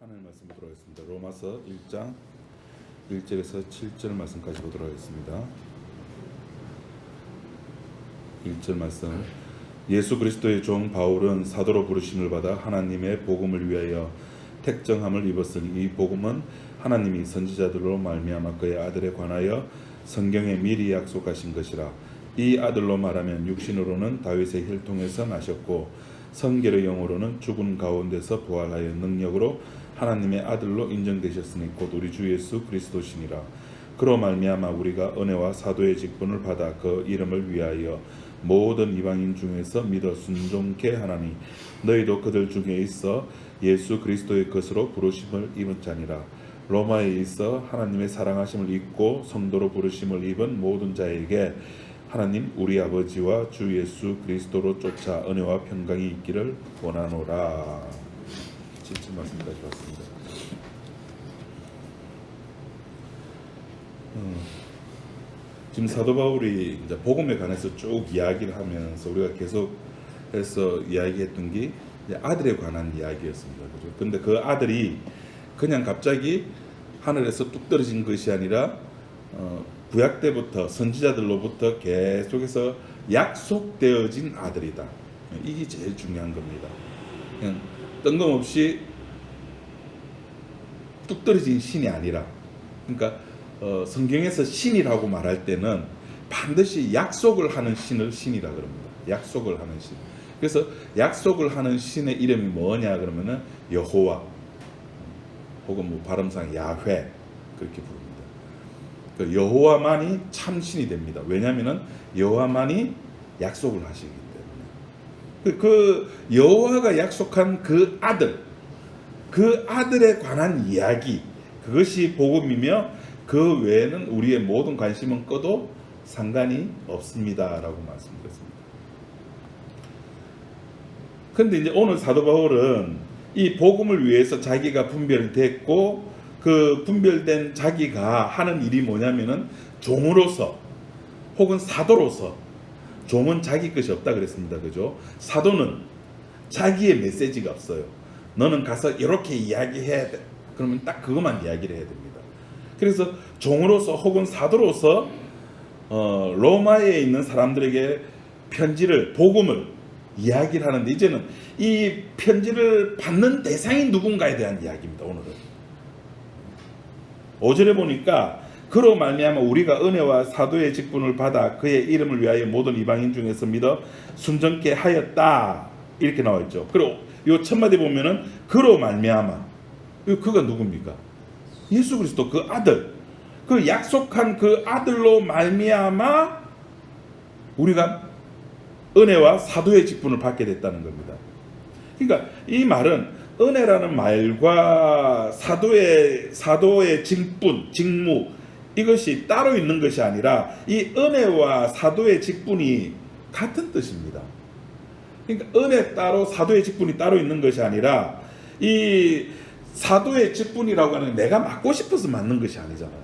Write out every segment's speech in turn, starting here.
하나님 말씀 보도록 하겠습니다. 로마서 1장 1절에서 7절 말씀까지 보도록 하겠습니다. 1절 말씀. 예수 그리스도의 종 바울은 사도로 부르심을 받아 하나님의 복음을 위하여 택정함을 입었으니 이 복음은 하나님이 선지자들로 말미암아 그의 아들에 관하여 성경에 미리 약속하신 것이라. 이 아들로 말하면 육신으로는 다윗의 혈통에서 나셨고 성결의 영으로는 죽은 가운데서 부활하여 능력으로 하나님의 아들로 인정되셨으니 곧 우리 주 예수 그리스도시니라. 그로 말미암아 우리가 은혜와 사도의 직분을 받아 그 이름을 위하여 모든 이방인 중에서 믿어 순종케 하나니 너희도 그들 중에 있어 예수 그리스도의 것으로 부르심을 입은 자니라. 로마에 있어 하나님의 사랑하심을 입고 성도로 부르심을 입은 모든 자에게 하나님 우리 아버지와 주 예수 그리스도로 쫓아 은혜와 평강이 있기를 원하노라. 7절 말씀까지 봤습니다. 지금 사도 바울이 이제 복음에 관해서 쭉 이야기를 하면서 우리가 계속해서 이야기했던 게 아들에 관한 이야기였습니다. 그죠? 근데 그 아들이 그냥 갑자기 하늘에서 뚝 떨어진 것이 아니라 구약 때부터 선지자들로부터 계속해서 약속되어진 아들이다. 이게 제일 중요한 겁니다. 그냥 뜬금없이 뚝 떨어진 신이 아니라, 그러니까 성경에서 신이라고 말할 때는 반드시 약속을 하는 신을 신이라 그럽니다. 약속을 하는 신. 그래서 약속을 하는 신의 이름이 뭐냐 그러면은 여호와 혹은 뭐 발음상 야훼 그렇게 부릅니다. 그 여호와만이 참 신이 됩니다. 왜냐하면은 여호와만이 약속을 하시기 때문에. 그 여호와가 약속한 그 아들에 관한 이야기, 그것이 복음이며 그 외에는 우리의 모든 관심은 꺼도 상관이 없습니다라고 말씀드렸습니다. 그런데 이제 오늘 사도 바울은 이 복음을 위해서 자기가 분별됐고 그 분별된 자기가 하는 일이 뭐냐면은 종으로서 혹은 사도로서, 종은 자기 것이 없다 그랬습니다. 그죠? 사도는 자기의 메시지가 없어요. 너는 가서 이렇게 이야기해야 돼. 그러면 딱 그것만 이야기를 해야 됩니다. 그래서 종으로서 혹은 사도로서 로마에 있는 사람들에게 편지를, 복음을 이야기를 하는데, 이제는 이 편지를 받는 대상이 누군가에 대한 이야기입니다. 오늘은 5절에 보니까 그로 말미암아 우리가 은혜와 사도의 직분을 받아 그의 이름을 위하여 모든 이방인 중에서 믿어 순종케 하였다 이렇게 나와 있죠. 그리고 이 첫마디 보면은 그로 말미암아, 그가 누굽니까? 예수 그리스도 그 아들, 그 약속한 그 아들로 말미암아 우리가 은혜와 사도의 직분을 받게 됐다는 겁니다. 그러니까 이 말은 은혜라는 말과 사도의 직분, 직무, 이것이 따로 있는 것이 아니라 이 은혜와 사도의 직분이 같은 뜻입니다. 그러니까 은혜 따로 사도의 직분이 따로 있는 것이 아니라 이 사도의 직분이라고 하는 내가 맡고 싶어서 맡는 것이 아니잖아요.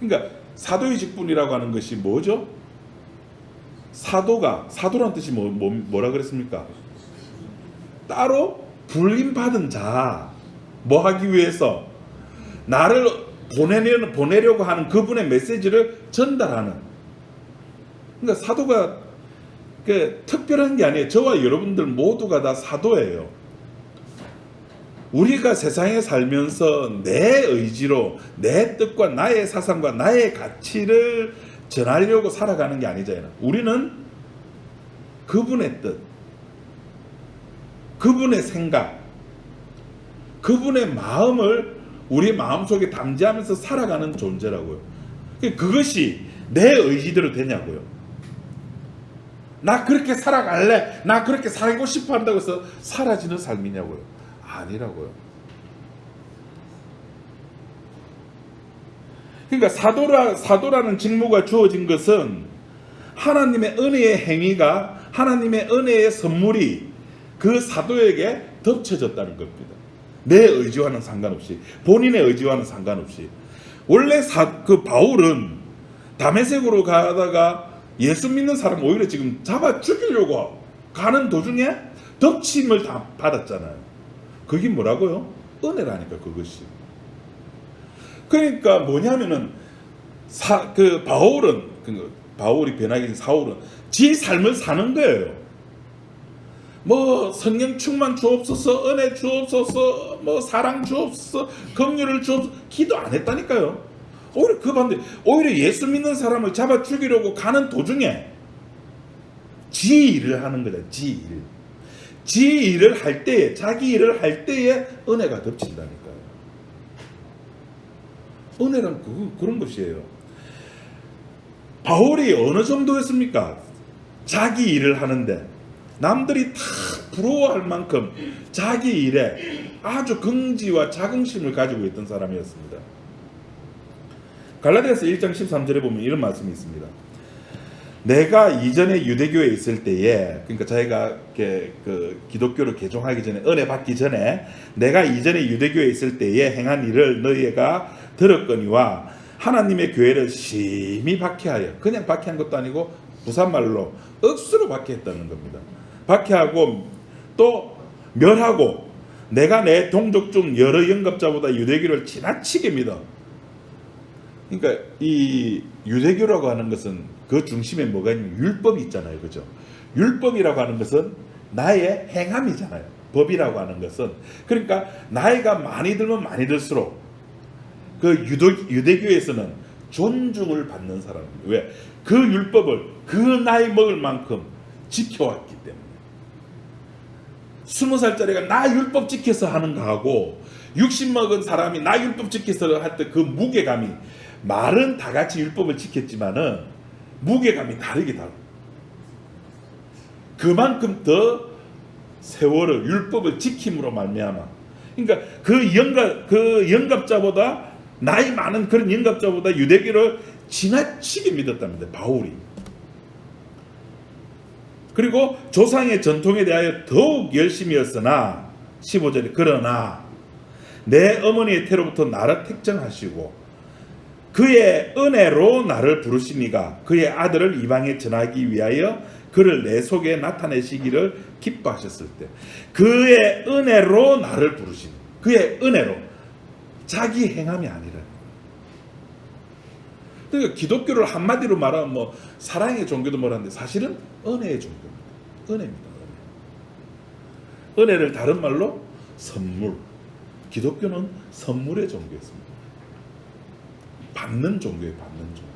그러니까 사도의 직분이라고 하는 것이 뭐죠? 사도란 뜻이 뭐라 그랬습니까? 따로 불림받은 자, 뭐 하기 위해서? 나를 보내려고 하는 그분의 메시지를 전달하는. 그러니까 사도가 특별한 게 아니에요. 저와 여러분들 모두가 다 사도예요. 우리가 세상에 살면서 내 의지로 내 뜻과 나의 사상과 나의 가치를 전하려고 살아가는 게 아니잖아요. 우리는 그분의 뜻, 그분의 생각, 그분의 마음을 우리 마음속에 담지하면서 살아가는 존재라고요. 그것이 내 의지대로 되냐고요. 나 그렇게 살아갈래, 나 그렇게 살고 싶어 한다고 해서 사라지는 삶이냐고요. 아니라고요. 그러니까 사도라는 직무가 주어진 것은 하나님의 은혜의 행위가, 하나님의 은혜의 선물이 그 사도에게 덮쳐졌다는 겁니다. 내 의지와는 상관없이, 본인의 의지와는 상관없이. 원래 그 바울은 다메섹으로 가다가 예수 믿는 사람 오히려 지금 잡아 죽이려고 가는 도중에 덮침을 다 받았잖아요. 그게 뭐라고요? 은혜라니까 그것이. 그러니까 뭐냐면은 바울이 변하기 전 사울은 지 삶을 사는 거예요. 뭐 성령 충만 주옵소서, 은혜 주옵소서, 뭐 사랑 주옵소서, 긍휼을 주옵소서, 기도 안 했다니까요. 오히려 그 반대, 오히려 예수 믿는 사람을 잡아 죽이려고 가는 도중에 지 일을 하는 거다. 지 일을 할 때에, 자기 일을 할 때에 은혜가 덮친다니까요. 은혜란 그런 것이에요. 바울이 어느 정도였습니까? 자기 일을 하는데 남들이 다 부러워할 만큼 자기 일에 아주 긍지와 자긍심을 가지고 있던 사람이었습니다. 갈라디아서 1장 13절에 보면 이런 말씀이 있습니다. 내가 이전에 유대교에 있을 때에, 그러니까 자기가 기독교를 개종하기 전에, 은혜 받기 전에 내가 이전에 유대교에 있을 때에 행한 일을 너희가 들었거니와 하나님의 교회를 심히 박해하여, 그냥 박해한 것도 아니고 부산말로 억수로 박해했다는 겁니다. 박해하고 또 멸하고 내가 내 동족 중 여러 영접자보다 유대교를 지나치게 믿어. 그러니까 이 유대교라고 하는 것은 그 중심에 뭐가 있냐면 율법이 있잖아요. 그죠? 율법이라고 하는 것은 나의 행함이잖아요. 법이라고 하는 것은. 그러니까 나이가 많이 들면 많이 들수록 그 유대교에서는 존중을 받는 사람입니다. 왜? 그 율법을 그 나이 먹을 만큼 지켜왔기 때문에. 20살짜리가 나 율법 지켜서 하는 거하고 60 먹은 사람이 나 율법 지켜서 할 때 그 무게감이, 말은 다 같이 율법을 지켰지만은 무게감이 다르게 다르고, 그만큼 더 세월을 율법을 지킴으로 말미암아, 그러니까 그 영접자보다, 나이 많은 그런 영접자보다 유대교를 지나치게 믿었답니다. 바울이. 그리고 조상의 전통에 대하여 더욱 열심이었으나 15절에 그러나 내 어머니의 태로부터 나를 택정하시고 그의 은혜로 나를 부르시니가 그의 아들을 이방에 전하기 위하여 그를 내 속에 나타내시기를 기뻐하셨을 때, 그의 은혜로 나를 부르시니, 그의 은혜로, 자기 행함이 아니라. 그러니까 기독교를 한마디로 말하면 뭐 사랑의 종교도 뭐라는데 사실은 은혜의 종교입니다. 은혜입니다. 은혜를 다른 말로 선물. 기독교는 선물의 종교였습니다. 받는 종교예요. 받는 종교.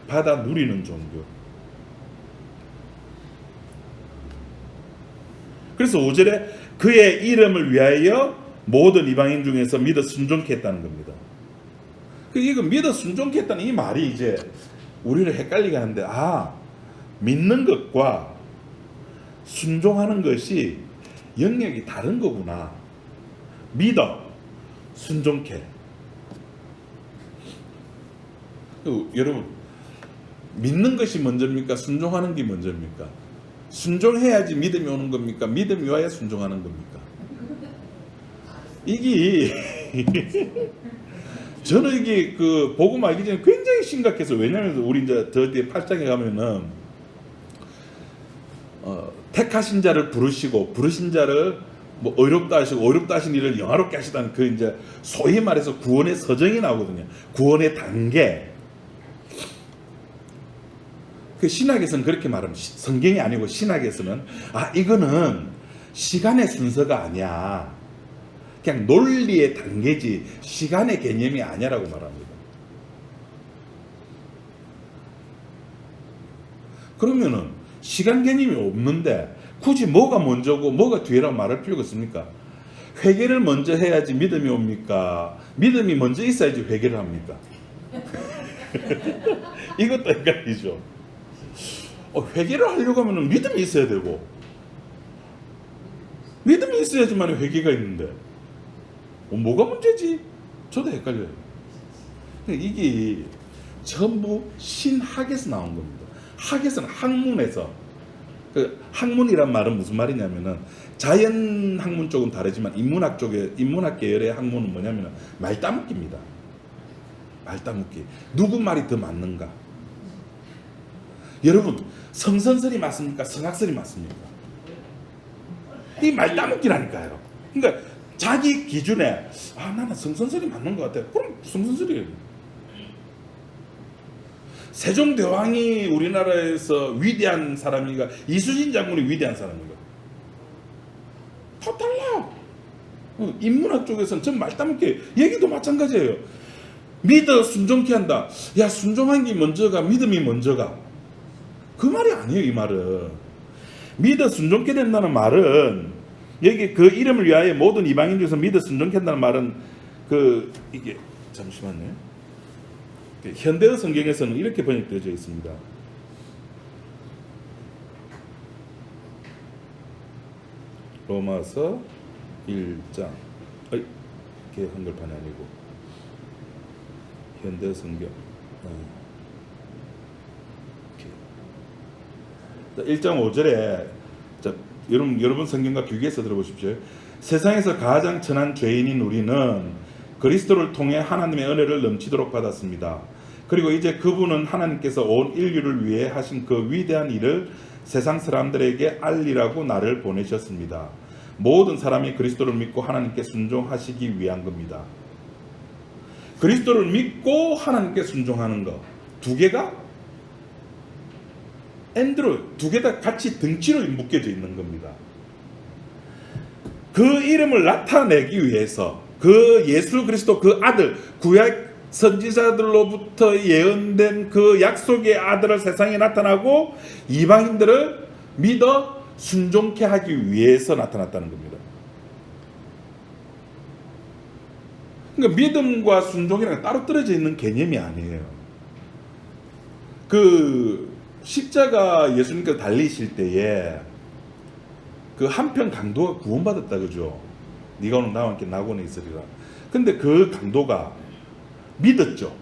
받아 누리는 종교. 그래서 5절에 그의 이름을 위하여 모든 이방인 중에서 믿어 순종케 했다는 겁니다. 이거 믿어 순종케 했다는 이 말이 이제 우리를 헷갈리게 하는데, 믿는 것과 순종하는 것이 영역이 다른 거구나. 믿어 순종케. 여러분, 믿는 것이 먼저입니까? 순종하는 게 먼저입니까? 순종해야지 믿음이 오는 겁니까? 믿음이 와야 순종하는 겁니까? 이게 저는 이게 그 복음 알기 전에 굉장히 심각해서, 왜냐하면 우리 이제 저 뒤에 8장에 가면은 택하신 자를 부르시고 부르신 자를 뭐 의롭다 하시고 의롭다 하신 일을 영화롭게 하시다는 그 이제 소위 말해서 구원의 서정이 나오거든요. 구원의 단계. 그 신학에서는 그렇게 말합니다. 성경이 아니고 신학에서는 이거는 시간의 순서가 아니야. 그냥 논리의 단계지 시간의 개념이 아니라고 말합니다. 그러면은 시간 개념이 없는데 굳이 뭐가 먼저고 뭐가 뒤라고 말할 필요가 있습니까? 회개를 먼저 해야지 믿음이 옵니까? 믿음이 먼저 있어야지 회개를 합니까? 이것도 헷갈리죠. 회개를 하려고 하면 믿음이 있어야 되고, 믿음이 있어야지만 회개가 있는데 뭐가 문제지? 저도 헷갈려요. 이게 전부 신학에서 나온 겁니다. 학에서는 학문에서. 학문이란 말은 무슨 말이냐면은 자연학문 쪽은 다르지만 인문학 계열의 학문은 뭐냐면은 말따먹기입니다. 말따먹기. 누구 말이 더 맞는가? 여러분, 성선설이 맞습니까? 성학설이 맞습니까? 이 말따먹기라니까요. 그러니까 자기 기준에 나는 성선설이 맞는 것 같아. 그럼 성선설이에요. 세종대왕이 우리나라에서 위대한 사람이니까 이수진 장군이 위대한 사람이고 다 달라. 인문학 쪽에서는 전 말따먹게 얘기도 마찬가지예요. 믿어 순종케 한다. 야, 순종한 게 먼저가 믿음이 먼저가? 그 말이 아니에요. 이 말은 믿어 순종케 된다는 말은 여기 그 이름을 위하여 모든 이방인 중에서 믿어 순종케 한다는 말은 이게 잠시만요. 현대어 성경에서는 이렇게 번역되어져 있습니다. 로마서 1장 이게 한글판이 아니고 현대어 성경 1장 5절에 여러분 성경과 비교해서 들어보십시오. 세상에서 가장 천한 죄인인 우리는 그리스도를 통해 하나님의 은혜를 넘치도록 받았습니다. 그리고 이제 그분은 하나님께서 온 인류를 위해 하신 그 위대한 일을 세상 사람들에게 알리라고 나를 보내셨습니다. 모든 사람이 그리스도를 믿고 하나님께 순종하시기 위한 겁니다. 그리스도를 믿고 하나님께 순종하는 거 두 개가 두 개 다 같이 등치로 묶여져 있는 겁니다. 그 이름을 나타내기 위해서 그 예수 그리스도 그 아들 구약 선지자들로부터 예언된 그 약속의 아들을 세상에 나타나고 이방인들을 믿어 순종케 하기 위해서 나타났다는 겁니다. 그러니까 믿음과 순종이랑 따로 떨어져 있는 개념이 아니에요. 그 십자가 예수님께서 달리실 때에 그 한편 강도가 구원받았다 그죠? 네가 오늘 나와 함께 낙원에 있으리라. 근데 그 강도가 믿었죠.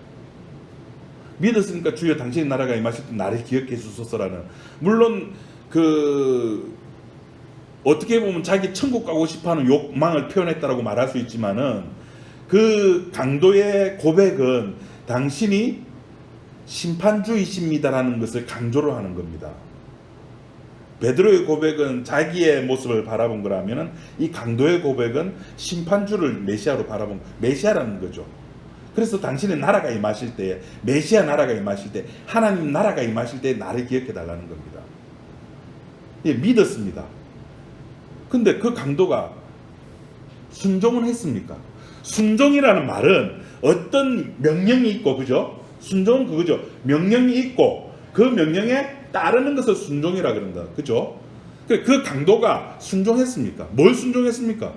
믿었으니까 주여 당신의 나라가 임하실 때 나를 기억해 주소서라는, 물론 어떻게 보면 자기 천국 가고 싶어하는 욕망을 표현했다라고 말할 수 있지만은 그 강도의 고백은 당신이 심판주이십니다라는 것을 강조를 하는 겁니다. 베드로의 고백은 자기의 모습을 바라본 거라면은 이 강도의 고백은 심판주를 메시아로 바라본 메시아라는 거죠. 그래서 당신의 나라가 임하실 때, 메시아 나라가 임하실 때, 하나님 나라가 임하실 때 나를 기억해 달라는 겁니다. 예, 믿었습니다. 근데 그 강도가 순종은 했습니까? 순종이라는 말은 어떤 명령이 있고, 그죠? 순종은 그거죠. 명령이 있고 그 명령에 따르는 것을 순종이라 그런다. 그죠? 그 강도가 순종했습니까? 뭘 순종했습니까?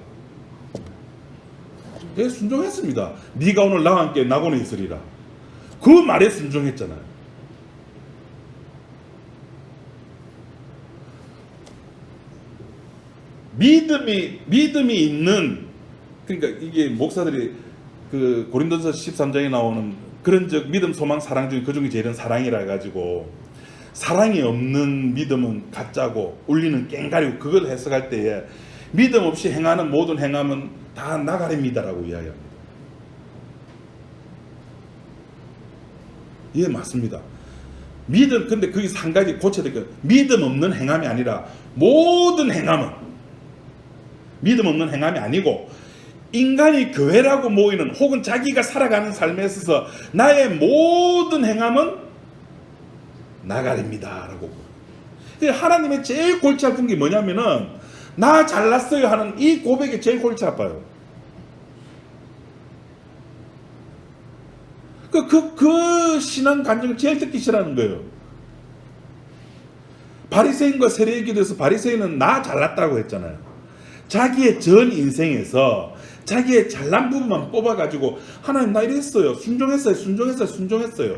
예, 순종했습니다. 네가 오늘 나와 함께 낙원에 있으리라. 그 말에 순종했잖아요. 믿음이 있는, 그러니까 이게 목사들이 그 고린도서 13장에 나오는 그런 믿음, 소망, 사랑 중에 그 중에 제일은 사랑이라 해가지고, 사랑이 없는 믿음은 가짜고 울리는 깽가리고, 그걸 해석할 때에 믿음 없이 행하는 모든 행함은 다 나가립니다라고 이야기합니다. 예, 맞습니다. 믿음, 근데 거기서 한 가지 고쳐야 될 거, 믿음 없는 행함이 아니라 모든 행함은, 믿음 없는 행함이 아니고 인간이 교회라고 모이는, 혹은 자기가 살아가는 삶에 있어서 나의 모든 행함은 나가립니다 라고. 하나님의 제일 골치 아픈 게 뭐냐면은 나 잘났어요 하는 이 고백이 제일 골치 아파요. 그 신앙 감정을 제일 듣기 싫어하는 거예요. 바리새인과 세리의 기도에서 바리새인은 나 잘났다고 했잖아요. 자기의 전 인생에서 자기의 잘난 부분만 뽑아가지고 하나님 나 이랬어요, 순종했어요.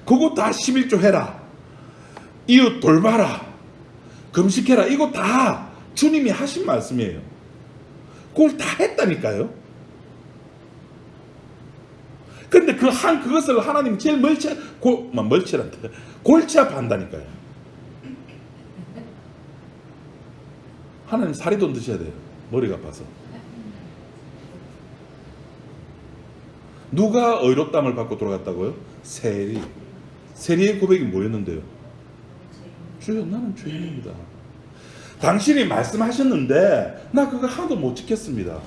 그거 다 11조 해라, 이웃 돌봐라, 금식해라, 이거 다 주님이 하신 말씀이에요. 그걸 다 했다니까요. 근데 그것을 하나님 제일 골치 아파한다니까요. 하나님 사리돈 드셔야 돼요. 머리가 아파서. 누가 의롭다함을 받고 돌아갔다고요? 세리의 고백이 뭐였는데요? 주여, 나는 죄인입니다. 당신이 말씀하셨는데 나 그거 하나도 못 지켰습니다.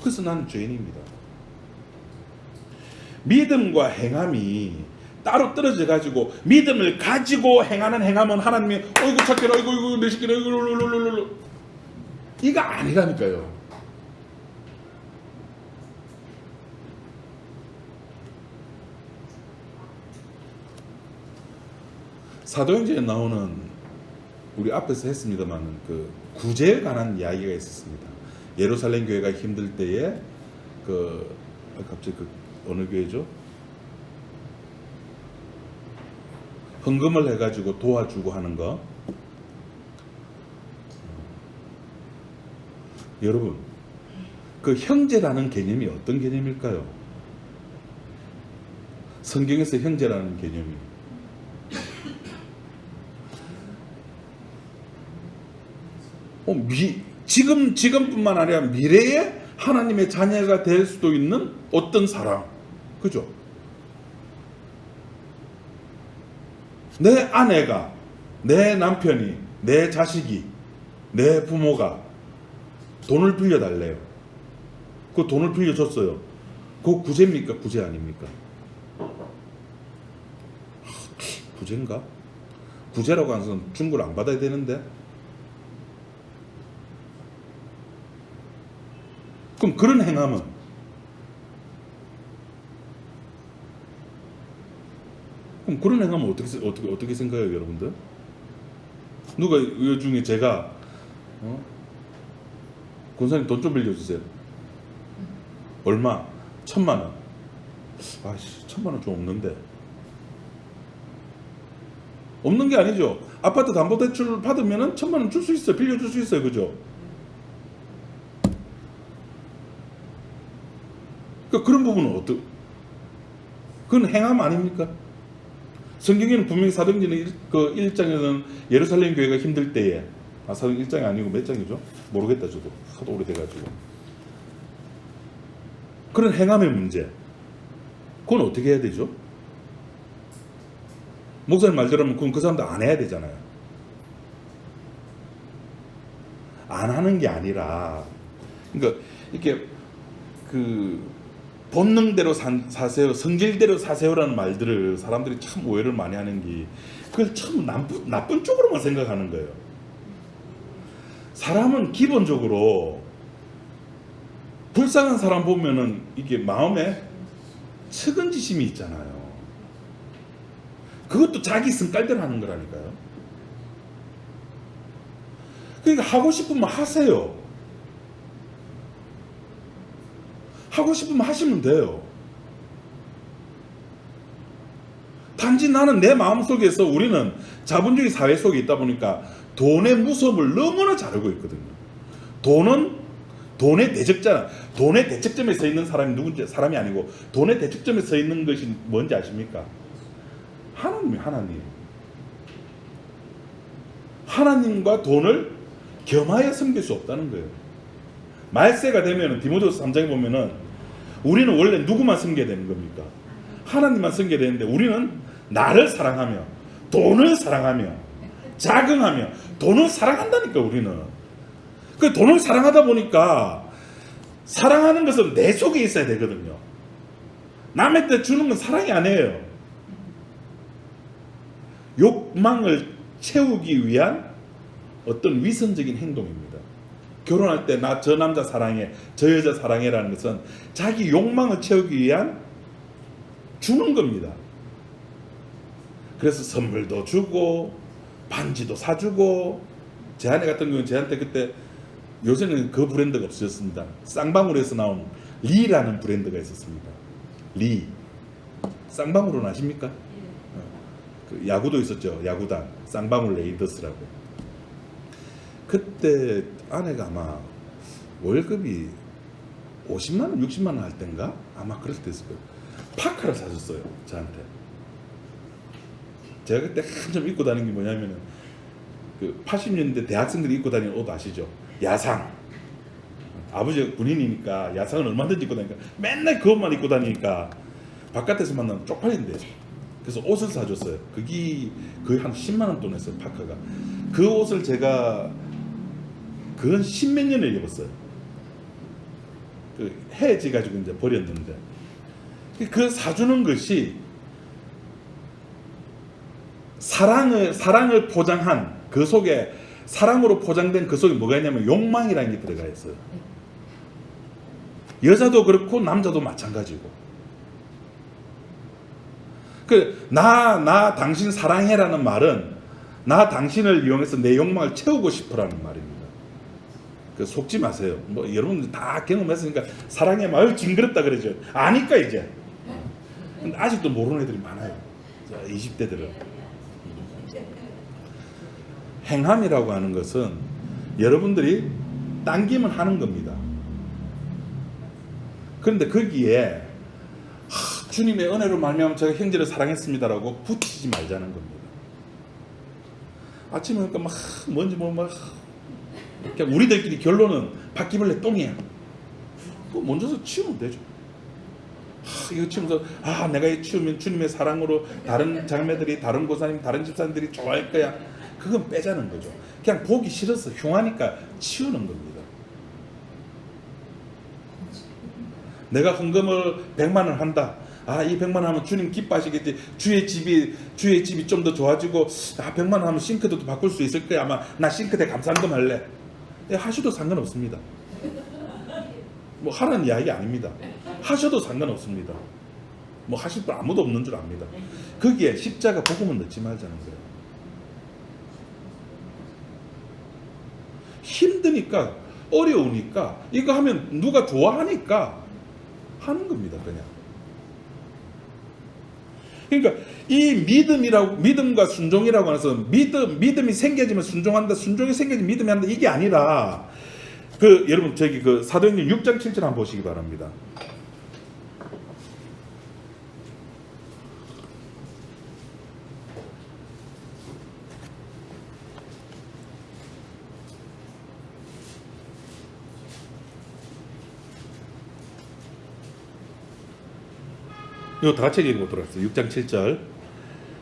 그래서 나는 죄인입니다. 믿음과 행함이 따로 떨어져 가지고 믿음을 가지고 행하는 행함은 하나님이 어이구 착해라 어이구 내 새끼라 어이구 이거 아니라니까요. 사도행전에 나오는 우리 앞에서 했습니다만 그 구제에 관한 이야기가 있었습니다. 예루살렘 교회가 힘들 때에 갑자기 어느 교회죠? 헌금을 해가지고 도와주고 하는 거. 여러분, 그 형제라는 개념이 어떤 개념일까요? 성경에서 형제라는 개념이 지금뿐만 아니라 미래에 하나님의 자녀가 될 수도 있는 어떤 사람, 그죠? 내 아내가, 내 남편이, 내 자식이, 내 부모가 돈을 빌려달래요. 그 돈을 빌려줬어요. 그거 구제입니까? 구제 아닙니까? 구제인가? 구제라고 하는 것은 중고를 안 받아야 되는데. 그럼 그런 행함은 어떻게 생각해요, 여러분들? 누가 이 중에 제가 권사님 돈 좀 빌려주세요. 얼마? 1,000만 원. 아씨, 1,000만 원 좀 없는데. 없는 게 아니죠. 아파트 담보대출 받으면은 1,000만 원 줄 수 있어요. 빌려줄 수 있어요, 그죠? 그런 부분은 그건 행함 아닙니까? 성경에는 분명히 사도행전 1장에는 예루살렘 교회가 힘들 때에 사도행전 1장이 아니고 몇 장이죠? 모르겠다 저도 하도 오래돼가지고 그런 행함의 문제 그건 어떻게 해야 되죠? 목사님 말대로면 그건 그 사람도 안 해야 되잖아요. 안 하는 게 아니라 그러니까 이렇게 본능대로 사세요, 성질대로 사세요라는 말들을 사람들이 참 오해를 많이 하는 게 그걸 참 나쁜 쪽으로만 생각하는 거예요. 사람은 기본적으로 불쌍한 사람 보면은 이게 마음에 측은지심이 있잖아요. 그것도 자기 성깔대로 하는 거라니까요. 그러니까 하고 싶으면 하세요. 하고 싶으면 하시면 돼요. 단지 나는 내 마음속에서 우리는 자본주의 사회 속에 있다 보니까 돈의 무서움을 너무나 잘 알고 있거든요. 돈은 돈의 대적자, 돈의 대척점에 서 있는 사람이 누군지 사람이 아니고 돈의 대척점에 서 있는 것이 뭔지 아십니까? 하나님. 하나님과 돈을 겸하여 섬길 수 없다는 거예요. 말세가 되면 디모데후서 3장에 보면은 우리는 원래 누구만 섬겨야 되는 겁니까? 하나님만 섬겨야 되는데 우리는 나를 사랑하며 돈을 사랑하며 자긍하며 돈을 사랑한다니까. 우리는 그 돈을 사랑하다 보니까 사랑하는 것은 내 속에 있어야 되거든요. 남한테 주는 건 사랑이 아니에요. 욕망을 채우기 위한 어떤 위선적인 행동입니다. 결혼할 때 나 저 남자 사랑해, 저 여자 사랑해라는 것은 자기 욕망을 채우기 위한 주는 겁니다. 그래서 선물도 주고 반지도 사주고 제 아내 같은 경우는 저한테 그때 요새는 그 브랜드가 없어졌습니다. 쌍방울에서 나온 리라는 브랜드가 있었습니다. 리. 쌍방울은 아십니까? 그 야구도 있었죠. 야구단 쌍방울 레이더스라고. 그때 아내가 아마 월급이 50만 원, 60만 원 할 때인가? 아마 그럴 때였을 거예요. 파카를 사줬어요. 저한테. 제가 그때 한참 입고 다니는 게 뭐냐면은 그 80년대 대학생들이 입고 다니는 옷 아시죠? 야상. 아버지가 군인이니까 야상은 얼마든지 입고 다니니까 맨날 그것만 입고 다니니까 바깥에서 만나면 쪽팔린대. 그래서 옷을 사줬어요. 그게 거의 한 10만 원 돈 했어요. 파카가. 그 옷을 제가 그건 10몇 년을 입었어요. 그 헤어지 가지고 이제 버렸는데 그 사주는 것이 사랑을 포장한 그 속에 사랑으로 포장된 그 속에 뭐가 있냐면 욕망이라는 게 들어가 있어요. 여자도 그렇고 남자도 마찬가지고. 나 당신 사랑해라는 말은 나 당신을 이용해서 내 욕망을 채우고 싶으라는 말입니다. 속지 마세요. 뭐 여러분 다 경험했으니까 사랑의 마을 징그럽다 그러죠. 아니까 이제. 근데 아직도 모르는 애들이 많아요. 20대들은. 행함이라고 하는 것은 여러분들이 당기면 하는 겁니다. 그런데 거기에 주님의 은혜로 말미암아 제가 형제를 사랑했습니다라고 붙이지 말자는 겁니다. 아침에 그러니까 막 뭔지 막 그냥 우리들끼리 결론은 바퀴벌레 똥이야. 그거 먼저서 치우면 되죠. 이거 치우면서 내가 이 치우면 주님의 사랑으로 다른 자매들이, 다른 고사님, 다른 집사님들이 좋아할 거야. 그건 빼자는 거죠. 그냥 보기 싫어서 흉하니까 치우는 겁니다. 내가 헌금을 100만 원 한다. 이 100만 원 하면 주님 기뻐하시겠지. 주의 집이 좀 더 좋아지고 100만 원 하면 싱크대도 바꿀 수 있을 거야. 아마 나 싱크대 감사한금 할래. 하셔도 상관없습니다. 뭐 하라는 이야기 아닙니다. 하셔도 상관없습니다. 뭐 하실 분 아무도 없는 줄 압니다. 거기에 십자가 복음은 넣지 말자는 거예요. 힘드니까 어려우니까 이거 하면 누가 좋아하니까 하는 겁니다. 그냥. 그러니까 이 믿음과 순종이라고 해서 믿음이 생겨지면 순종한다, 순종이 생겨지면 믿음이 한다, 이게 아니라 여러분 저기 사도행전 6장 7절 한번 보시기 바랍니다. 이거 다 같이 읽어보도록 하겠습니다. 6장 7절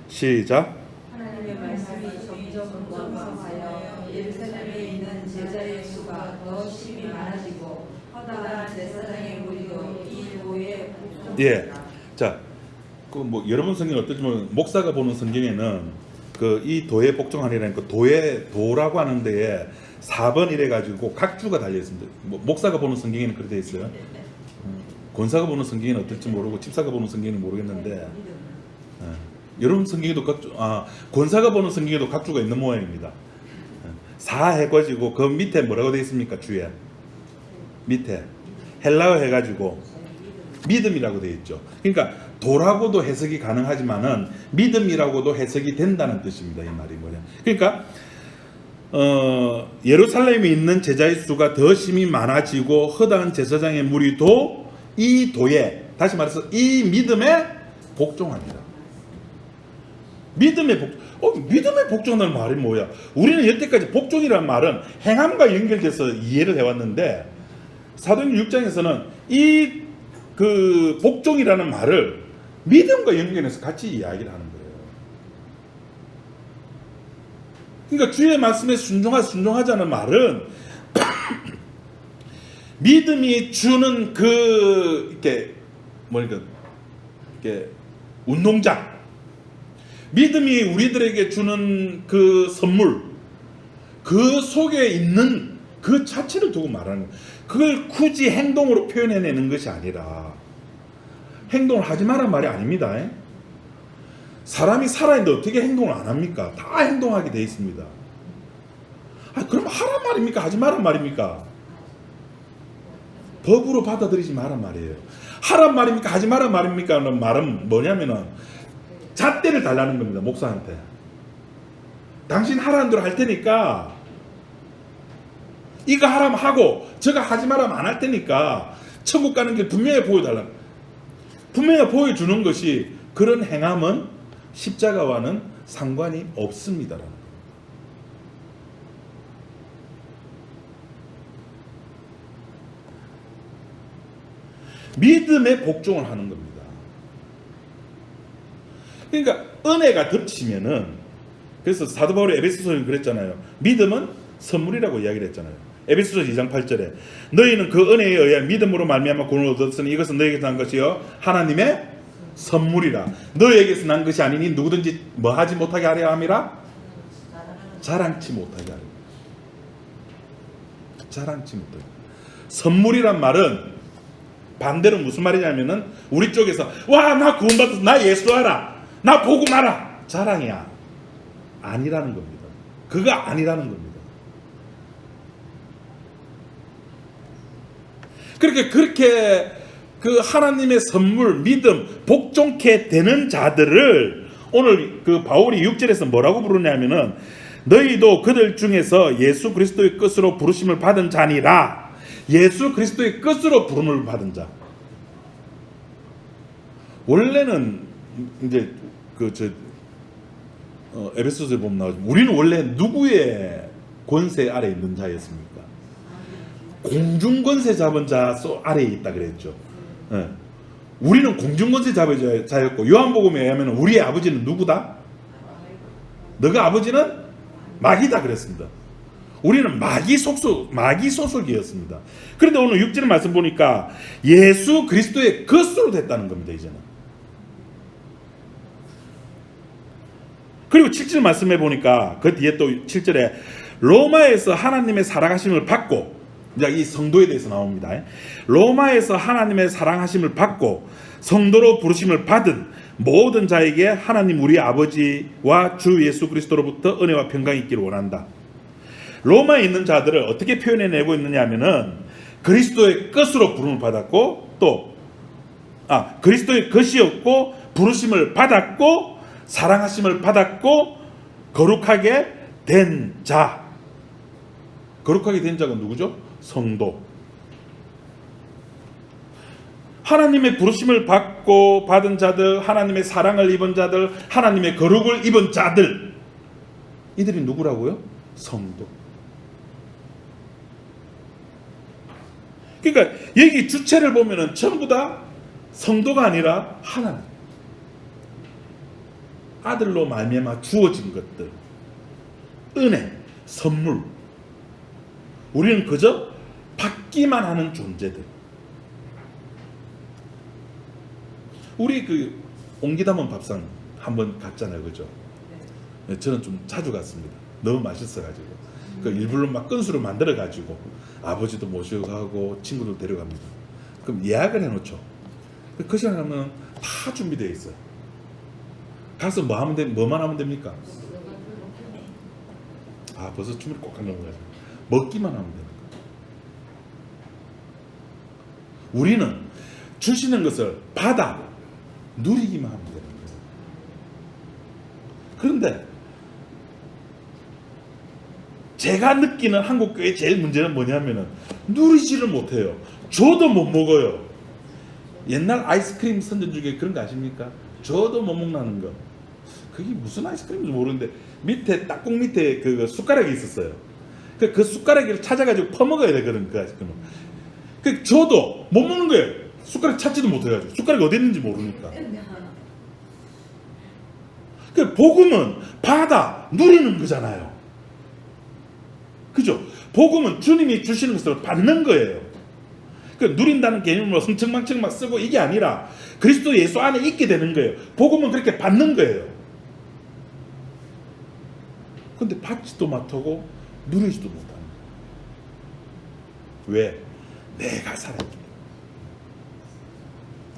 시작. 하나님의 말씀이 점점 왕성하여 예루살렘에 있는 제자의 수가 더 심히 많아지고 허다한 제사장의 무리도 이 도에 복종했다. 자, 뭐 여러분 성경 어떨지 모르는 목사가 보는 성경에는 이 도에 복종하리라는 도라고 하는 데에 4번 이래 가지고 각주가 달려 있습니다. 목사가 보는 성경에는 그렇게 되어 있어요. 권사가 보는 성경에는 어떨지 모르고 집사가 보는 성경에는 모르겠는데 여러분 성경에도 권사가 보는 성경에도 각주가 있는 모양입니다. 4 해가지고 그 밑에 뭐라고 되어 있습니까? 주에 밑에 헬라어 해가지고 믿음이라고 되어 있죠. 그러니까 도라고도 해석이 가능하지만은 믿음이라고도 해석이 된다는 뜻입니다. 이 말이 뭐냐? 그러니까 예루살렘에 있는 제자의 수가 더 심히 많아지고 허다한 제사장의 무리도 이 도에, 다시 말해서 이 믿음에 복종합니다. 믿음에 복종하는 말이 뭐야? 우리는 여태까지 복종이라는 말은 행함과 연결돼서 이해를 해왔는데 사도행전 6장에서는 이 복종이라는 말을 믿음과 연결해서 같이 이야기를 하는 거예요. 그러니까 주의 말씀에 순종하자는 말은 믿음이 주는 이렇게 운동장, 믿음이 우리들에게 주는 그 선물, 그 속에 있는 그 자체를 두고 말하는 거예요. 그걸 굳이 행동으로 표현해내는 것이 아니라 행동을 하지 말란 말이 아닙니다. 사람이 살아있는데 어떻게 행동을 안 합니까? 다 행동하게 돼 있습니다. 그럼 하란 말입니까? 하지 말란 말입니까? 법으로 받아들이지 말란 말이에요. 하란 말입니까? 하지 말란 말입니까? 하는 말은 뭐냐면은 잣대를 달라는 겁니다. 목사한테. 당신 하라는 대로 할 테니까 이거 하라면 하고 저거 하지 말라면 안 할 테니까 천국 가는 길 분명히 보여달라. 분명히 보여주는 것이 그런 행함은 십자가와는 상관이 없습니다라는 거예요. 믿음에 복종을 하는 겁니다. 그러니까 은혜가 덮치면은, 그래서 사도 바울이 에베소서에 그랬잖아요. 믿음은 선물이라고 이야기를 했잖아요. 에베소서 2장 8절에 너희는 그 은혜에 의해 믿음으로 말미암아 구원을 얻었으니 이것은 너희에게서 난 것이요 하나님의 선물이라. 너희에게서 난 것이 아니니 누구든지 뭐 하지 못하게 하려 함이라. 자랑치 못하게 하려. 자랑치 못하게. 선물이란 말은 반대로 무슨 말이냐면은 우리 쪽에서 와 나 구원받았어, 나 예수 알아, 나 복음 알아, 자랑이야. 아니라는 겁니다. 그거 아니라는 겁니다. 그렇게 그 하나님의 선물, 믿음, 복종케 되는 자들을 오늘 그 바울이 6절에서 뭐라고 부르냐면은 너희도 그들 중에서 예수 그리스도의 끝으로 부르심을 받은 자니라. 예수 그리스도의 끝으로 부름을 받은 자. 원래는 이제 에베소서에 보면 나오죠. 우리는 원래 누구의 권세 아래 있는 자였습니까? 공중 권세 잡은 자 아래에 있다 그랬죠. 네. 우리는 공중 권세 잡은 자였고, 요한복음에 의하면 우리의 아버지는 누구다? 너가 아버지는 마귀다 그랬습니다. 우리는 마귀 소속이었습니다. 그런데 오늘 6절 말씀 보니까 예수 그리스도의 것으로 됐다는 겁니다. 이제는. 그리고 7절 말씀해 보니까 그 뒤에 또 7절에 로마에서 하나님의 사랑하심을 받고, 이제 이 성도에 대해서 나옵니다. 로마에서 하나님의 사랑하심을 받고 성도로 부르심을 받은 모든 자에게 하나님 우리 아버지와 주 예수 그리스도로부터 은혜와 평강이 있기를 원한다. 로마에 있는 자들을 어떻게 표현해내고 있느냐 하면은 그리스도의 것으로 부름을 받았고, 또 그리스도의 것이었고 부르심을 받았고 사랑하심을 받았고 거룩하게 된 자. 거룩하게 된 자가 누구죠? 성도. 하나님의 부르심을 받고 받은 자들, 하나님의 사랑을 입은 자들, 하나님의 거룩을 입은 자들, 이들이 누구라고요? 성도. 그러니까 여기 주체를 보면은 전부 다 성도가 아니라 하나님, 아들로 말미암아 주어진 것들, 은혜, 선물. 우리는 그저 받기만 하는 존재들. 우리 그 옹기담은 밥상 한번 갔잖아요, 그죠? 네, 저는 좀 자주 갔습니다. 너무 맛있어가지고 그 일부러 막 건수를 만들어가지고 아버지도 모시고 가고 친구들 데려갑니다. 그럼 예약을 해놓죠. 그 시간 가면 다 준비되어 있어요. 가서 뭐만 하면 됩니까? 버섯 준비를 꼭 하려고 하죠. 먹기만 하면 되는 거예요. 우리는 주시는 것을 받아 누리기만 하면 되는 거예요. 그런데 제가 느끼는 한국교회의 제일 문제는 뭐냐면은 누리지를 못해요. 줘도 못 먹어요. 옛날 아이스크림 선전 중에 그런 거 아십니까? 줘도 못 먹는 거. 그게 무슨 아이스크림인지 모르는데 밑에 딱꼭 밑에 그 숟가락이 있었어요. 그 숟가락을 찾아가지고 퍼먹어야 되거든. 그 아이스크림은. 그 줘도 못 먹는 거예요. 숟가락 찾지도 못해가지고 숟가락이 어디 있는지 모르니까. 그 복음은 받아 누리는 거잖아요. 그죠? 복음은 주님이 주시는 것을 받는 거예요. 그 누린다는 개념으로 흥청망청 막 쓰고 이게 아니라 그리스도 예수 안에 있게 되는 거예요. 복음은 그렇게 받는 거예요. 근데 받지도 못하고 누리지도 못하는 거예요. 왜? 내가 살아있기 때문에.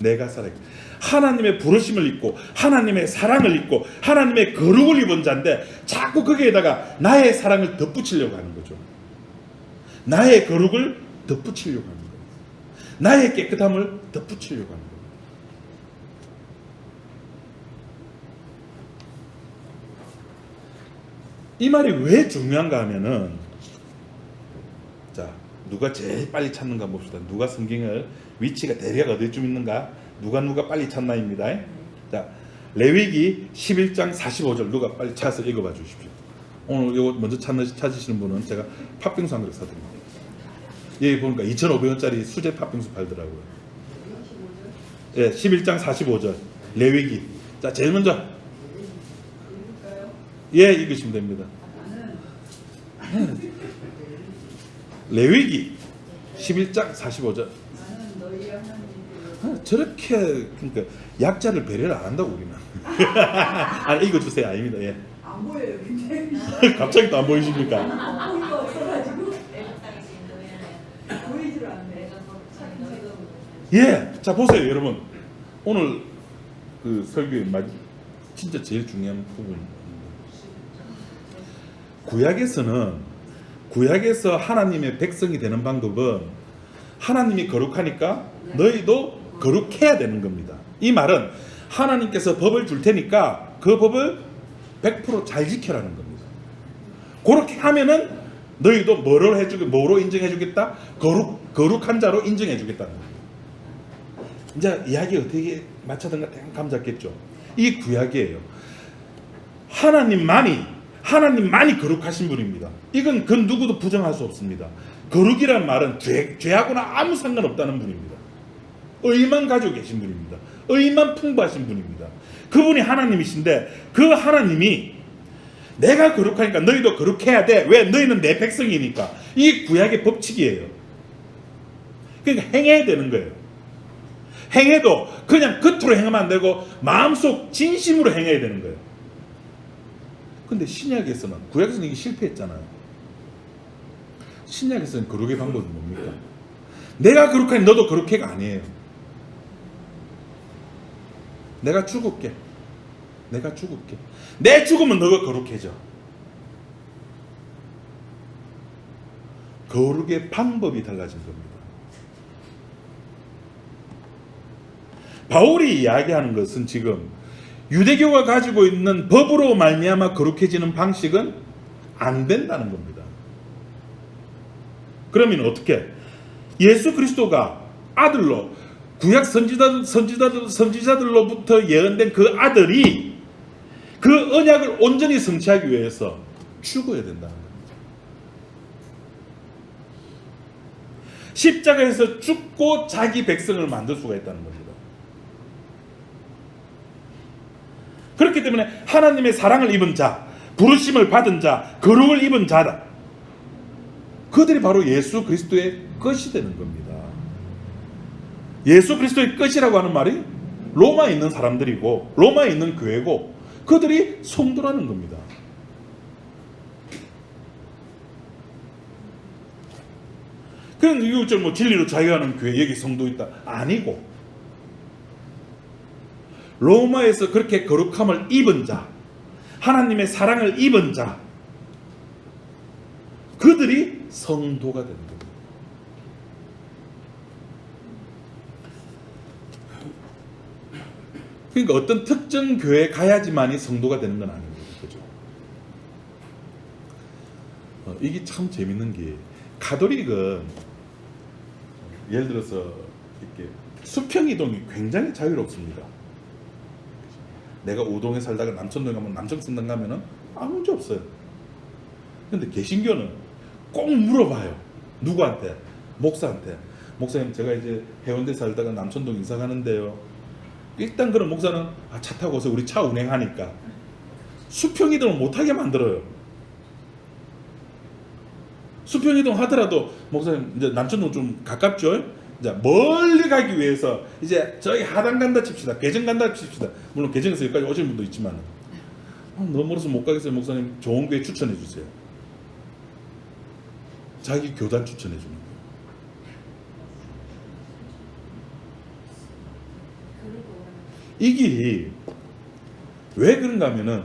내가 살아있기 때문에. 하나님의 부르심을 입고 하나님의 사랑을 입고 하나님의 거룩을 입은 자인데 자꾸 거기에다가 나의 사랑을 덧붙이려고 하는 거죠. 나의 거룩을 덧붙이려고 하는 거예요. 나의 깨끗함을 덧붙이려고 하는 거예요. 이 말이 왜 중요한가 하면은, 자, 누가 제일 빨리 찾는가 봅시다. 누가 성경을 위치가 대략 어디쯤 있는가? 누가 빨리 찾나입니다. 자, 레위기 11장 45절 누가 빨리 찾아서 읽어봐 주십시오. 오늘 이거 먼저 찾으시는 분은 제가 팥빙수 한 그릇 사드립니다. 여기 보니까 2,500원짜리 수제 팥빙수 팔더라고요. 예, 11장 45절 레위기. 자, 제일 먼저 예, 읽으시면 됩니다. 레위기 11장 45절. 나는 너희 하나님께 저렇게 그러니까 약자를 배려를 안 한다고 우리는. 아니 읽어주세요. 아닙니다. 예. 안 보여요. 굉장히 갑자기 또 안 보이십니까? 보이가 없어가지고 보이질 않네. 예. 자 보세요, 여러분. 오늘 그 설교의 진짜 제일 중요한 부분입니다. 구약에서 하나님의 백성이 되는 방법은 하나님이 거룩하니까 너희도 거룩해야 되는 겁니다. 이 말은 하나님께서 법을 줄 테니까 그 법을 100% 잘 지켜라는 겁니다. 그렇게 하면은 너희도 뭐로 인정해 주겠다? 거룩한 자로 인정해 주겠다는 겁니다. 이제 이야기 어떻게 맞춰든가 감 잡겠죠. 이 구약이에요. 하나님만이 거룩하신 분입니다. 이건 그 누구도 부정할 수 없습니다. 거룩이란 말은 죄하고는 아무 상관없다는 분입니다. 의만 가지고 계신 분입니다. 의만 풍부하신 분입니다. 그분이 하나님이신데 그 하나님이 내가 거룩하니까 너희도 거룩해야 돼. 왜? 너희는 내 백성이니까. 이 구약의 법칙이에요. 그러니까 행해야 되는 거예요. 행해도 그냥 겉으로 행하면 안 되고 마음속 진심으로 행해야 되는 거예요. 근데 신약에서는, 구약에서는 이게 실패했잖아요. 신약에서는 거룩의 방법이 뭡니까? 내가 거룩하니 너도 거룩해가 아니에요. 내가 죽을게. 내 죽으면 너가 거룩해져. 거룩의 방법이 달라진 겁니다. 바울이 이야기하는 것은 지금 유대교가 가지고 있는 법으로 말미암아 거룩해지는 방식은 안 된다는 겁니다. 그러면 어떻게? 예수 그리스도가 아들로 구약 선지자들로부터 예언된 그 아들이 그 언약을 온전히 성취하기 위해서 죽어야 된다는 겁니다. 십자가에서 죽고 자기 백성을 만들 수가 있다는 겁니다. 그렇기 때문에 하나님의 사랑을 입은 자, 부르심을 받은 자, 거룩을 입은 자다. 그들이 바로 예수 그리스도의 것이 되는 겁니다. 예수 그리스도의 것이라고 하는 말이 로마에 있는 사람들이고 로마에 있는 교회고 그들이 성도라는 겁니다. 그럼 이거 뭐 진리로 자유하는 교회 여기 성도 있다 아니고 로마에서 그렇게 거룩함을 입은 자, 하나님의 사랑을 입은 자, 그들이 성도가 되는 겁니다. 그러니까 어떤 특정 교회에 가야지만이 성도가 되는 건 아닙니다. 그죠? 이게 참 재밌는 게 가톨릭은 예를 들어서 이렇게 수평이동이 굉장히 자유롭습니다. 내가 우동에 살다가 남천동에 가면 남청성당 가면은 아무 문제 없어요. 근데 개신교는 꼭 물어봐요. 누구한테? 목사한테. 목사님 제가 이제 해운대 살다가 남천동 이사 가는데요. 일단 그런 목사는 차 타고 오세요. 우리 차 운행하니까. 수평이동을 못하게 만들어요. 수평이동 하더라도 목사님 이제 남천동 좀 가깝죠? 이제 멀리 가기 위해서 이제 저희 하단 간다 칩시다. 개정 간다 칩시다. 물론 개정에서 여기까지 오시는 분도 있지만 너무 멀어서 못 가겠어요. 목사님 좋은 교회 추천해 주세요. 자기 교단 추천해 주는 거예요. 이게 왜 그런가 하면은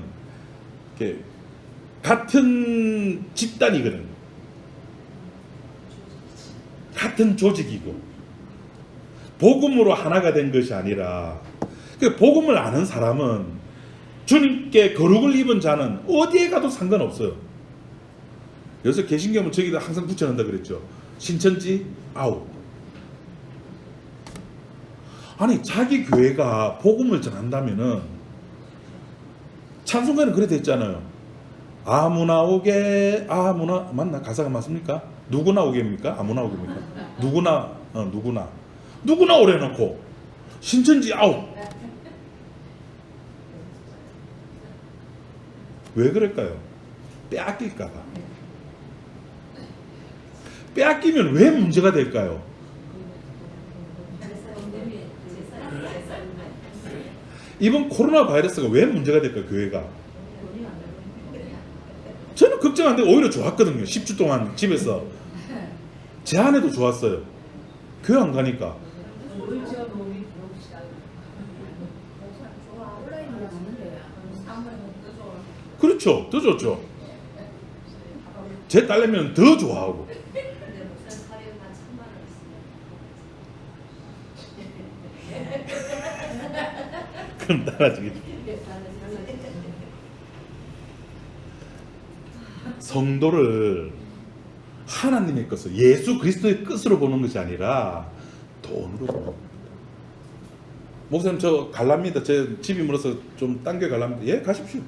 이렇게 같은 집단이거든. 같은 조직이고 복음으로 하나가 된 것이 아니라 그 복음을 아는 사람은 주님께 거룩을 입은 자는 어디에 가도 상관없어요. 여기서 개신교면 저기다 항상 붙여놓는다 그랬죠. 신천지 아웃. 아니 자기 교회가 복음을 전한다면은 찬송가는 그래 됐잖아요. 아무나 오게 아무나 맞나? 가사가 맞습니까? 누구나 오게입니까? 아무나 오게입니까? 누구나 오래놓고 신천지 아웃. 왜 그럴까요? 빼앗길까 봐. 빼앗기면 왜 문제가 될까요? 이번 코로나 바이러스가 왜 문제가 될까요? 교회가. 저는 걱정 안 되고 오히려 좋았거든요. 10주 동안 집에서. 제 아내도 좋았어요. 교회 안 가니까. 그렇죠. 더 좋죠. 제 딸내미는 더 좋아하고. 그럼 따라주겠죠. 성도를 하나님의 것을, 예수 그리스도의 끝으로 보는 것이 아니라 돈으로 보는 겁니다. 목사님 저 갈랍니다. 제 집이 멀어서 좀 당겨 갈랍니다. 예, 가십시오.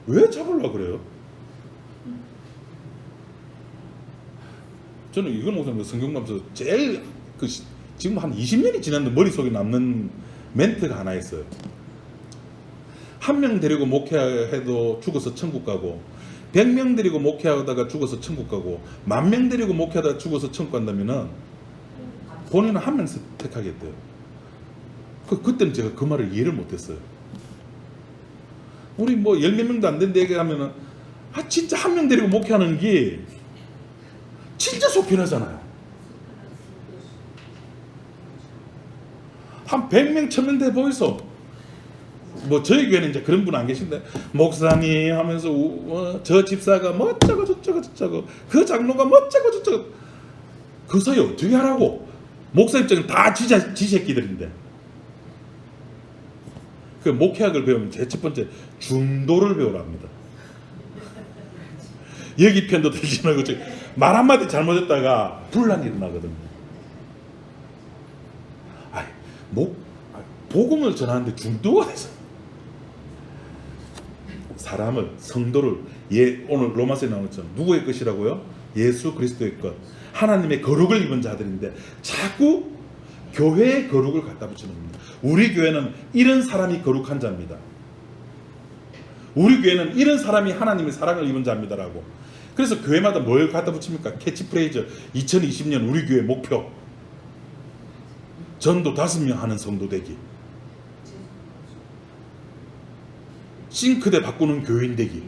왜 잡으려고 그래요? 저는 이걸 목사님 성경 보면서 제일 지금 한 20년이 지났는데 머릿속에 남는 멘트가 하나 있어요. 한 명 데리고 목회해도 죽어서 천국 가고, 100명 데리고 목회하다가 죽어서 천국 가고, 10,000명 데리고 목회하다가 죽어서 천국 간다면은 본인은 한 명 택하겠대요. 그때는 제가 그 말을 이해를 못했어요. 우리 뭐 10몇 명도 안 된다 얘기하면은 진짜 한 명 데리고 목회하는 게 진짜 속 편하잖아요. 한 100명, 1000명 돼 보이소. 뭐 저희 교회는 이제 그런 분 안 계신데, 목사님 하면서 저 집사가 뭐 어쩌고 저쩌고 그 장로가 뭐 어쩌고 저쩌고, 그 사이 어떻게 하라고. 목사 입장은 다 지 새끼들인데. 그 목회학을 배우면 제 첫 번째 중도를 배우라 합니다. 여기 편도 들지 말고 말 한마디 잘못했다가 분란이 일어나거든요. 복음을 전하는데 중도가 돼서 사람을, 성도를, 오늘 로마서에 나온 것처럼 누구의 것이라고요? 예수 그리스도의 것, 하나님의 거룩을 입은 자들인데 자꾸 교회의 거룩을 갖다 붙이는 겁니다. 우리 교회는 이런 사람이 거룩한 자입니다. 우리 교회는 이런 사람이 하나님의 사랑을 입은 자입니다라고. 그래서 교회마다 뭘 갖다 붙입니까? 캐치프레이즈 2020년 우리 교회 목표, 전도 5명 하는 성도 되기, 싱크대 바꾸는 교인 되기.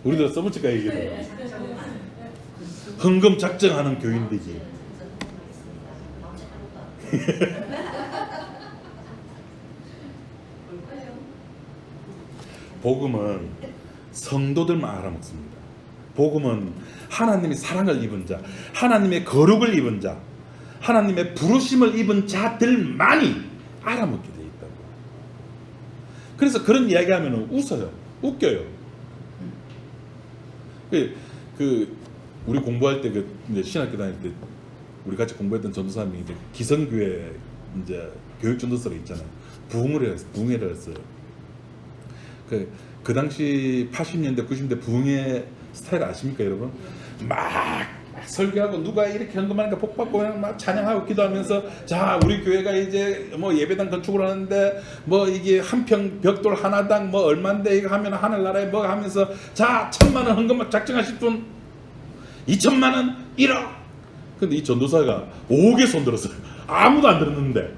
우리도 써붙일까 얘기해요. 헌금 작정하는 교인 되기. 복음은 성도들만 알아먹습니다. 복음은 하나님의 사랑을 입은 자, 하나님의 거룩을 입은 자, 하나님의 부르심을 입은 자들만이 알아먹게 되어 있다고. 그래서 그런 이야기하면 웃어요. 웃겨요. 우리 공부할 때 이제 신학교 다닐 때 우리 같이 공부했던 전도사님이 이제 기성교회 이제 교육 전도서가 있잖아요. 부흥회를 했어요. 그 당시 80년대 90년대 부흥회 스타일 아십니까 여러분? 막 설교하고 누가 이렇게 헌금하니까 복 받고 막 찬양하고 기도하면서, 자 우리 교회가 이제 뭐 예배당 건축을 하는데 뭐 이게 한 평 벽돌 하나당 뭐 얼마인데 이거 하면 하늘나라에 뭐 하면서, 자 1,000만 원 헌금 작정하실 분, 2,000만 원 1억. 근데 이 전도사가 5개 손 들었어요. 아무도 안 들었는데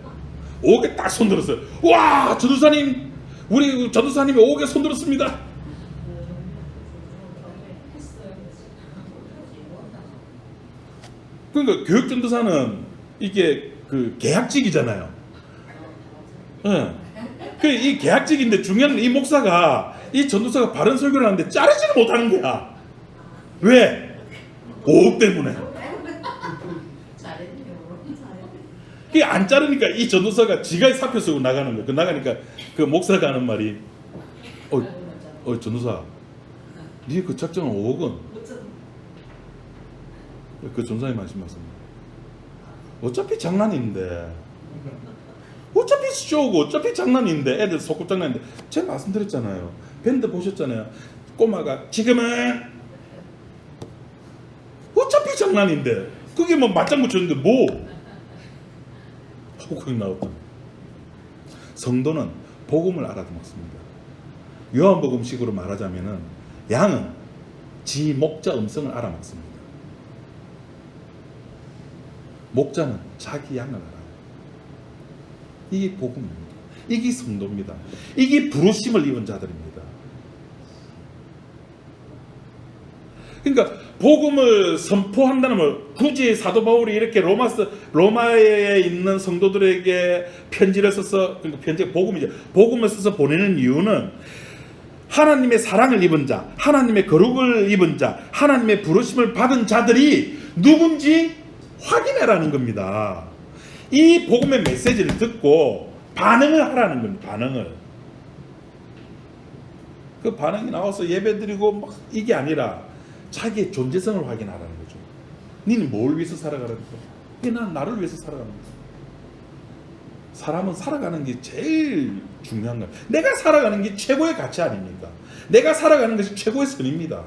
5개 딱 손 들었어요. 와 전도사님, 우리 전도사님이 5개 손 들었습니다. 그러니까 교육전도사는 이게 그 계약직이잖아요. 이 계약직인데 중요한 건 이 목사가, 이 전도사가 바른 설교를 하는데 자르지를 못하는 거야. 왜? 5억 때문에. 그게 안 자르니까 이 전도사가 지가 사표 쓰고 나가는 거야. 나가니까 그 목사가 하는 말이, 전도사, 네 그 작정한 5억은 그 전사님 말씀하셨습니다. 어차피 장난인데, 어차피 쇼고 어차피 장난인데, 애들 소꿉장난인데, 제가 말씀드렸잖아요. 밴드 보셨잖아요. 꼬마가 지금은 어차피 장난인데, 그게 뭐 맞장구 쳤는데 뭐 훅훅 나왔다. 성도는 복음을 알아듣습니다. 요한복음식으로 말하자면은 양은 지 목자 음성을 알아먹습니다. 목자는 자기 양을 알아요. 이게 복음입니다. 이게 성도입니다. 이게 부르심을 입은 자들입니다. 그러니까 복음을 선포한다는 말, 굳이 사도 바울이 이렇게 로마에 있는 성도들에게 편지를 써서, 그러니까 편지가 복음이죠. 복음을 써서 보내는 이유는 하나님의 사랑을 입은 자, 하나님의 거룩을 입은 자, 하나님의 부르심을 받은 자들이 누군지 확인해라는 겁니다. 이 복음의 메시지를 듣고 반응을 하라는 겁니다. 반응을. 그 반응이 나와서 예배드리고 막 이게 아니라 자기의 존재성을 확인하라는 거죠. 너는 뭘 위해서 살아가는 거야? 난 나를 위해서 살아가는 거야. 사람은 살아가는 게 제일 중요한 거야. 내가 살아가는 게 최고의 가치 아닙니까? 내가 살아가는 것이 최고의 선입니다.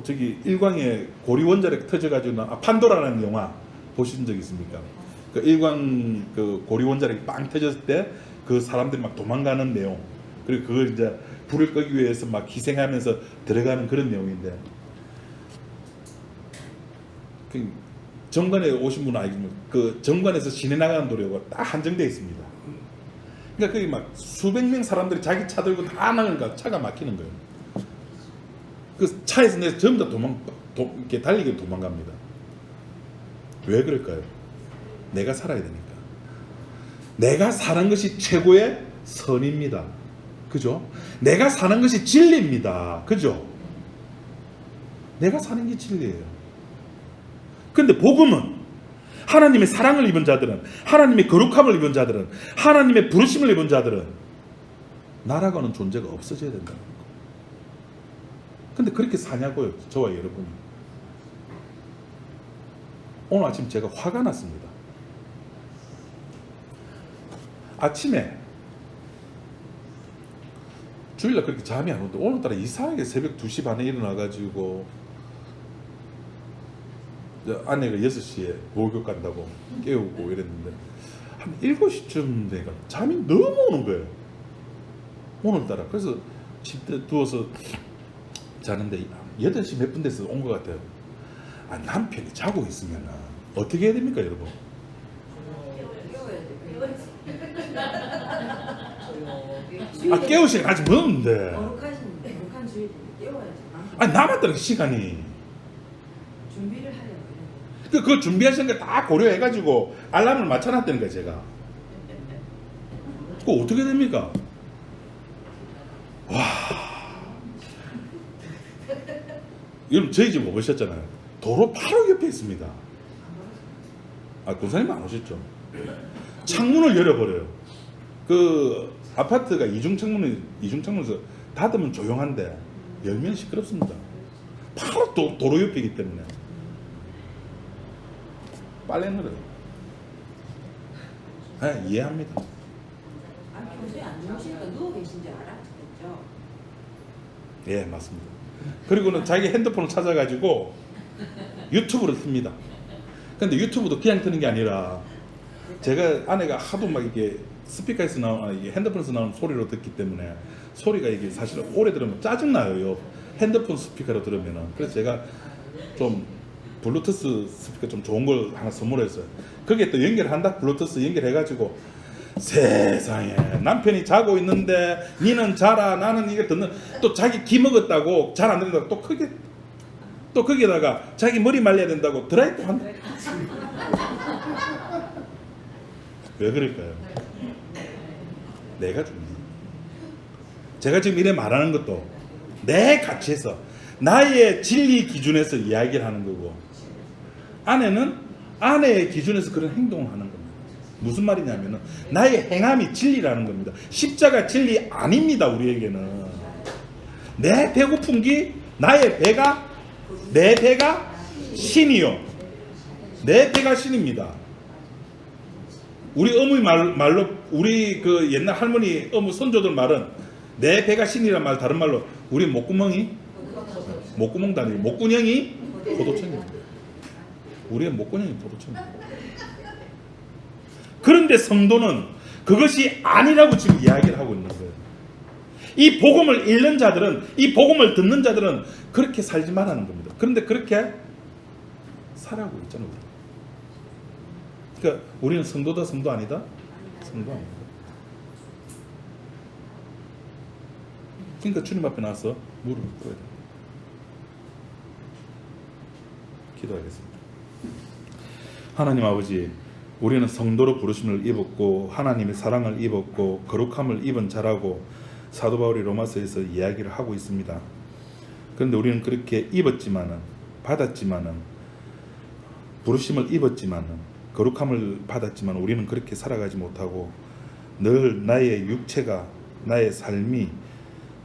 저기 일광에 고리 원자력 터져가지고 판도라라는 영화 보신 적 있습니까? 그 일광 그 고리 원자력이 빵 터졌을 때 그 사람들이 막 도망가는 내용, 그리고 그걸 이제 불을 끄기 위해서 막 희생하면서 들어가는 그런 내용인데, 그 정관에 오신 분은 알겠지만 그 정관에서 시내 나가는 도로가 딱 한정되어 있습니다. 그러니까 거기 막 수백 명 사람들이 자기 차 들고 다 나가니까 차가 막히는 거예요. 그 차에서 내서 전부 다 이렇게 달리기 도망갑니다. 왜 그럴까요? 내가 살아야 되니까. 내가 사는 것이 최고의 선입니다. 그죠? 내가 사는 것이 진리입니다. 그죠? 내가 사는 게 진리예요. 근데 복음은 하나님의 사랑을 입은 자들은, 하나님의 거룩함을 입은 자들은, 하나님의 부르심을 입은 자들은 나라고 하는 존재가 없어져야 된다는 거. 근데 그렇게 사냐고요, 저와 여러분이. 오늘 아침 제가 화가 났습니다. 아침에 주일날 그렇게 잠이 안 오는데 오늘따라 이상하게 새벽 2시 반에 일어나가지고 아내가 6시에 목욕 간다고 깨우고 이랬는데 한 7시쯤 되니까 잠이 너무 오는 거예요, 오늘따라. 그래서 침대 누워서 자는데 8시 몇 분 돼서 온 것 같아요. 남편이 자고 있으면 어떻게 해야 됩니까, 여러분? 깨우시면 아직 늦었는데. 거룩한 주일 깨워야지. 남았다는 시간이. 준비를 하려고. 그 준비하시는 거 다 고려해가지고 알람을 맞춰놨다는 거예요, 제가. 그거 어떻게 됩니까? 와. 여러분, 저희 집 오셨잖아요. 도로 바로 옆에 있습니다. 권사님 안 오셨죠? 창문을 열어버려요. 그 아파트가 이중창문에서 닫으면 조용한데 열면 시끄럽습니다. 바로 도로 옆이기 때문에 빨래 늘어요. 네, 이해합니다. 평소에 안 주무시니까 누워 계신지 알았겠죠? 예, 맞습니다. 그리고는 자기 핸드폰을 찾아가지고 유튜브를 틉니다. 근데 유튜브도 그냥 트는 게 아니라 제가 아내가 하도 막 이게 스피커에서 핸드폰에서 나오는 소리로 듣기 때문에 소리가 이게 사실 오래 들으면 짜증나요. 핸드폰 스피커로 들으면은. 그래서 제가 좀 블루투스 스피커 좀 좋은 걸 하나 선물했어요. 거기에 또 연결한다? 블루투스 연결해가지고 세상에 남편이 자고 있는데 니는 자라 나는 이게 듣는, 또 자기 기 먹었다고 잘 안 된다고 또 거기에다가 자기 머리 말려야 된다고 드라이도 한다. 왜 그럴까요? 내가 줍니다. 제가 지금 이래 말하는 것도 내 가치에서 나의 진리 기준에서 이야기를 하는 거고, 아내는 아내의 기준에서 그런 행동을 하는 겁니다. 무슨 말이냐면은 나의 행함이 진리라는 겁니다. 십자가 진리 아닙니다, 우리에게는. 내 배고픈 게 내 배가 신이요. 내 배가 신입니다. 우리 어머니 말로 우리 그 옛날 할머니 어머 선조들 말은 내 배가 신이란 말, 다른 말로 우리 목구멍이 목구멍도 아니고 목구녕이 포도청입니다. 우리의 목건형이 포도청입니다. 그런데 성도는 그것이 아니라고 지금 이야기를 하고 있는 거예요. 이 복음을 읽는 자들은, 이 복음을 듣는 자들은 그렇게 살지 말라는 겁니다. 그런데 그렇게 살아가고 있잖아요. 그러니까 우리는 성도다, 성도 아니다? 성도 아닙니다. 그러니까 주님 앞에 나와서 무릎을 꿇어야 됩니다. 기도하겠습니다. 하나님 아버지, 우리는 성도로 부르심을 입었고 하나님의 사랑을 입었고 거룩함을 입은 자라고 사도 바울이 로마서에서 이야기를 하고 있습니다. 그런데 우리는 그렇게 입었지만은, 받았지만은, 부르심을 입었지만은, 거룩함을 받았지만 우리는 그렇게 살아가지 못하고 늘 나의 육체가, 나의 삶이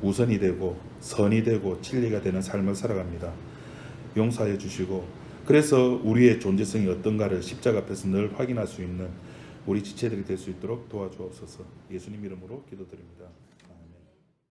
우선이 되고 선이 되고 진리가 되는 삶을 살아갑니다. 용서하여 주시고, 그래서 우리의 존재성이 어떤가를 십자가 앞에서 늘 확인할 수 있는 우리 지체들이 될 수 있도록 도와주옵소서. 예수님 이름으로 기도드립니다.